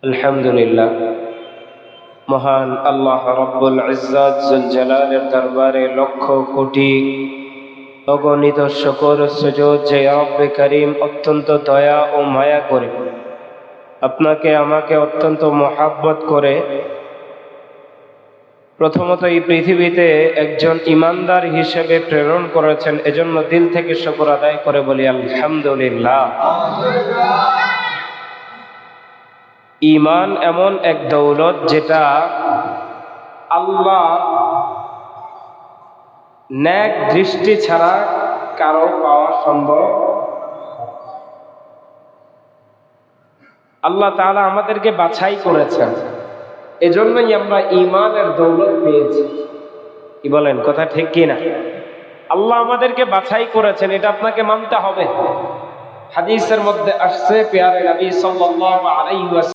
আলহামদুলিল্লাহ, মহান আল্লাহ রব্বুল ইজ্জত জুল জালালের দরবারে লক্ষ কোটি অগণিত শুকর সুজুদ যে রব্বে করিম অত্যন্ত দয়া ও মায়া করে আপনাকে আমাকে অত্যন্ত মহাব্বত করে প্রথমত এই পৃথিবীতে একজন ইমানদার হিসেবে প্রেরণ করেছেন। এজন্য দিল থেকে শুকর আদায় করে বলি আলহামদুলিল্লাহ। ঈমান এমন এক দৌলত যেটা আল্লাহ নেক দৃষ্টি ছাড়া কারো পাওয়া সম্ভব। আল্লাহ তাআলা আমাদেরকে বাছাই করেছেন, এজন্যই আমরা ঈমানের দৌলত পেয়েছি। কি বলেন, কথা ঠিক কি না? আল্লাহ আমাদেরকে বাছাই করেছেন, এটা আপনাকে মানতে হবে। হাদিসের মধ্যে আসছে, প্যারে নবী সাল্লাল্লাহু আলাইহি ওয়াসাল্লাম